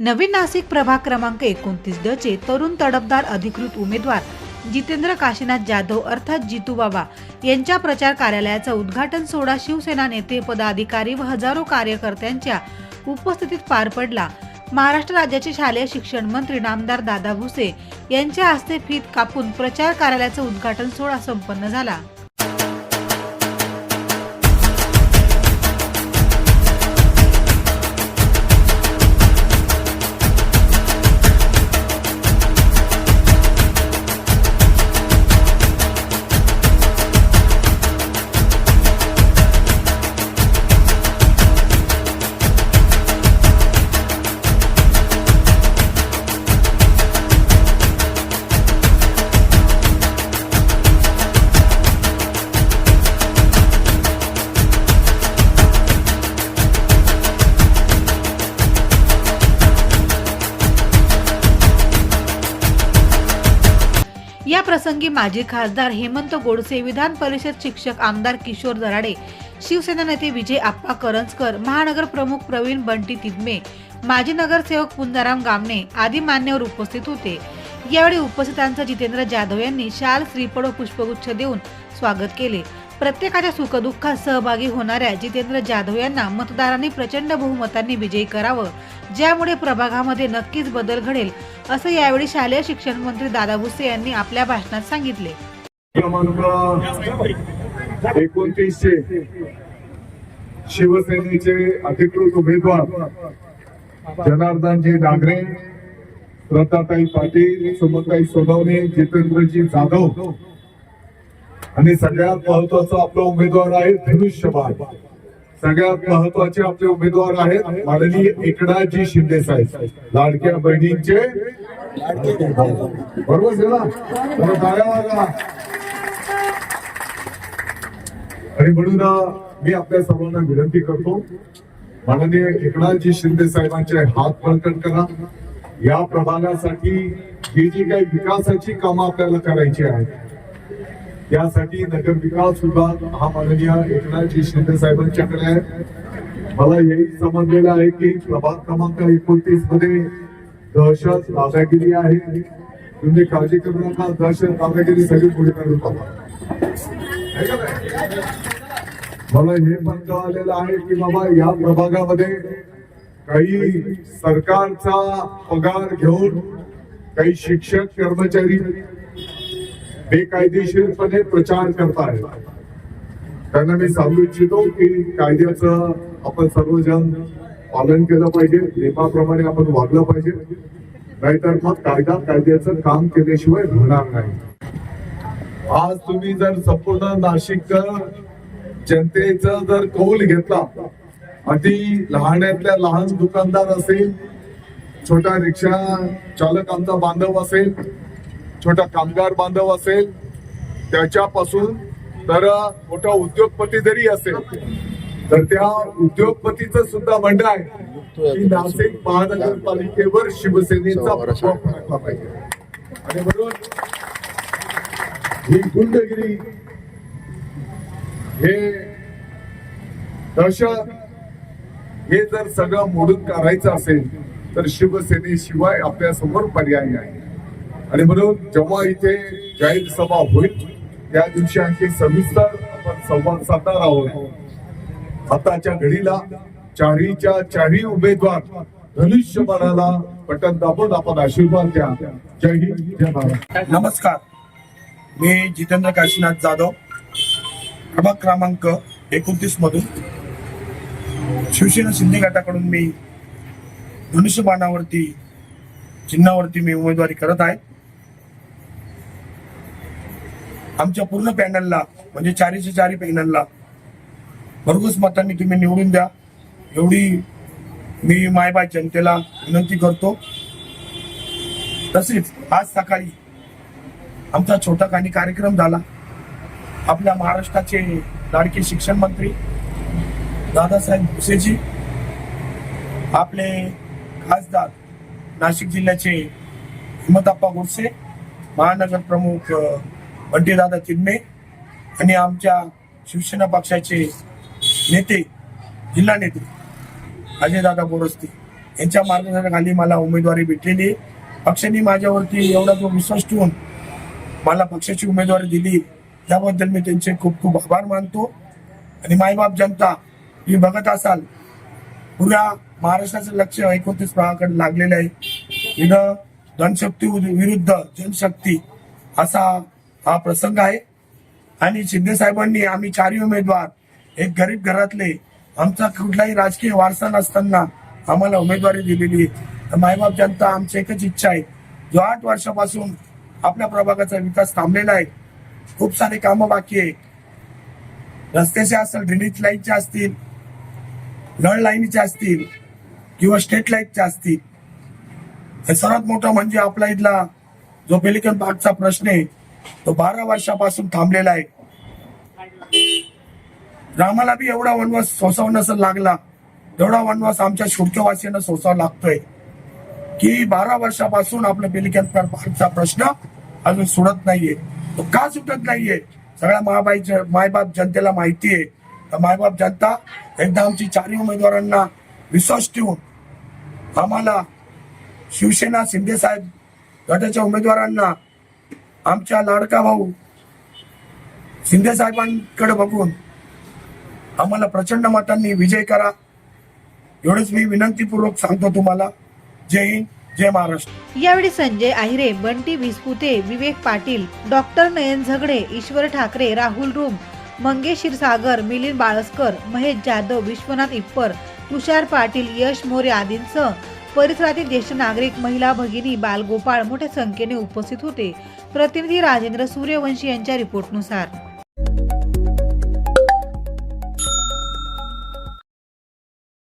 नवीन नाशिक प्रभाग क्रमांक 29 चे तरुण तडफदार अधिकृत उमेदवार जितेंद्र काशीनाथ जाधव अर्थात जितू बाबा यांच्या प्रचार कार्यालयाचा उद्घाटन सोहळा शिवसेना नेते पदाधिकारी व हजारो कार्यकर्त्यांच्या उपस्थितीत पार पडला। महाराष्ट्र राज्याचे शालेय शिक्षण मंत्री नामदार दादा भुसे यांच्या हस्ते फीत कापून प्रचार कार्यालयाचा उद्घाटन सोहळा संपन्न झाला। या प्रसंगी माजी खासदार हेमंत गोडसे, विधान परिषद शिक्षक आमदार किशोर दराडे, शिवसेना नेते विजय आप्पा करंजकर, महानगर प्रमुख प्रवीण बंटी तिदमे, माजी नगरसेवक पुंजाराम गामणे आदी मान्यवर उपस्थित होते। यावेळी उपस्थितांचं जितेंद्र जाधव यांनी शाल, श्रीफळ व पुष्पगुच्छ देऊन स्वागत केले। प्रत्येकाच्या सुखदुःखात सहभागी होणाऱ्या जितेंद्र जाधव यांना मतदारांनी प्रचंड बहुमतांनी विजयी करावं, ज्यामुळे प्रभागामध्ये नक्कीच बदल घडेल, असं यावेळी शालेय शिक्षण मंत्री दादा भुसे यांनी आपल्या भाषणात सांगितले। क्रमांक 29 चे शिवसेनेचे अधिकृत उमेदवार जनार्दनजी नागरे, रताताई पाटील, सुमनताई सोनवणे, जितेंद्रजी जाधव आणि सगळ्यात महत्वाचा आपला उमेदवार आहे धनुष्यबाण। सगळ्यात महत्वाचे आपले उमेदवार आहेत माननीय एकनाथजी शिंदे साहेब, लाडक्या बहिणींचे बरोबर झाला आणि म्हणून मी आपल्या सर्वांना विनंती करतो, माननीय एकनाथजी शिंदे साहेबांचे हात बळकट करा। या प्रभागासाठी ही जी काही विकासाची कामं आपल्याला करायची आहेत, यासाठी नगर विकास विभाग हा माननीय एकनाथजी शिंदे साहेबांच्याकडे आहे। मला हेही समजलेलं आहे की प्रभाग क्रमांक 29 मध्ये दहशत दादागिरी आहे। तुम्ही काळजी करू नका, दहशत दादागिरी सगळी पुढे काढून टाका। मला हे पण कळालेलं आहे की बाबा या प्रभागामध्ये काही सरकारचा पगार घेऊन काही शिक्षक कर्मचारी बेकायदेशीरपणे प्रचार करतायत। त्यांना मी सांगू इच्छितो की कायद्याचं आपण सर्वजण पालन केलं पाहिजे, नियमाप्रमाणे आपण वागलं पाहिजे, नाहीतर मग कायद्याचं काम केल्याशिवाय होणार नाही। आज तुम्ही जर संपूर्ण नाशिक जनतेचा जर कौल घेतला, अति लहानातल्या लहान दुकानदार असेल, छोटा रिक्षा चालक आमचा बांधव असेल, छोटा कामगार बांधव असेल, त्याच्यापासून तर मोठा उद्योगपती जरी असेल, तर त्या उद्योगपतीचं सुद्धा म्हणणं आहे की नाशिक महानगरपालिकेवर शिवसेनेचा प्रभाव पडला पाहिजे। आणि म्हणून ही गुंडगिरी, हे दहशत, हे जर सगळं मोडून काढायचं असेल तर शिवसेनेशिवाय आपल्या समोर पर्याय नाही। आणि म्हणून जेव्हा इथे जाहीर सभा होईल त्या दिवशी आणखी सविस्तर आपण संवाद साधणार आहोत। आताच्या घडीला चारी उमेदवार धनुष्यबाणाला बटन दाबून आपण आशीर्वाद द्या। जय हिंद, जय महाराष्ट्र। नमस्कार, मी जितेंद्र काशीनाथ जाधव, प्रभाग क्रमांक 29 मधून शिवसेना शिंदे गटाकडून मी धनुष्यबाणावरती चिन्हावरती मी उमेदवारी करत आहे। आमच्या पूर्ण पॅनलला म्हणजे 4 पॅनलला भरघोस मतांनी तुम्ही निवडून द्या, एवढी मी मायबाई जनतेला विनंती करतो। तसेच आज सकाळी आमचा छोटा खानी कार्यक्रम झाला। आपल्या महाराष्ट्राचे लाडके शिक्षण मंत्री दादासाहेब भुसेजी, आपले खासदार नाशिक जिल्ह्याचे हेमंतप्पा गोडसे, महानगर प्रमुख बंटीदादा तिदमे आणि आमच्या शिवसेना पक्षाचे नेते, जिल्हा नेते अजयदादा बोरस्ते यांच्या मार्गदर्शनाखाली मला उमेदवारी भेटलेली आहे. पक्षाने माझ्यावरती एवढा जो विश्वास ठेवून मला पक्षाची उमेदवारी दिली त्याबद्दल मी त्यांचे खूप खूप आभार मानतो. आणि मायबाप जनता ही बघत असाल, पुऱ्या महाराष्ट्राचं लक्ष 29 भागाकडे लागलेलं आहे. इथं धनशक्ती विरुद्ध जनशक्ती असा हा प्रसंग आहे. आणि शिंदे साहेबांनी आम्ही 4 उमेदवार, एक गरीब घरातले, आमचा कुठलाही राजकीय वारसा नसताना आम्हाला उमेदवारी दिलेली आहे. तर मायबाप जनता आमची एकच इच्छा आहे, जो 8 वर्षापासून आपल्या प्रभागाचा विकास थांबलेला आहे, खूप सारे कामं बाकी आहे. रस्त्याचे असेल, ड्रेनेज लाईनचे असतील, नळ लाईनीचे असतील किंवा स्ट्रीट लाईटचे असतील. हे सर्वात मोठं म्हणजे आपला इथला जो पेलिकन पार्कचा प्रश्न आहे तो 12 वर्षापासून थांबलेला आहे. रामाला बी एवढा वनवास सोसावा नसेल लागला तेवढा वनवास आमच्या शुडकेवासियांना सोसावा लागतोय की 12 वर्षापासून आपला पेलिकन पार्कचा प्रश्न अजून सुटत नाहीये. तो का सुटत नाहीये सगळ्या मायबाप जनतेला माहिती आहे. तर मायबाप जनता एकदा आमची 4 उमेदवारांना विश्वास ठेवून आम्हाला शिवसेना शिंदे साहेब गटाच्या उमेदवारांना आमच्या लाडका भाऊ शिंदे साहेबांकडे बघून आम्हाला प्रचंड मतांनी विजय करा, एवढंच मी विनंतीपूर्वक सांगतो तुम्हाला. जय हिंद, जय महाराष्ट्र. यावेळी संजय आहिरे, बंटी विस्पुते, विवेक पाटील, डॉक्टर नयन झगडे, ईश्वर ठाकरे, राहुल रूम, मंगेश क्षीरसागर, मिलिंद बाळस्कर, महेश जाधव, विश्वनाथ इप्पर, तुषार पाटील, यश मोरे आदींसह परिसरातील ज्येष्ठ नागरिक, महिला भगिनी, बालगोपाळ मोठ्या संख्येने उपस्थित होते. प्रतिनिधी राजेंद्र सूर्यवंशी यांच्या रिपोर्टनुसार.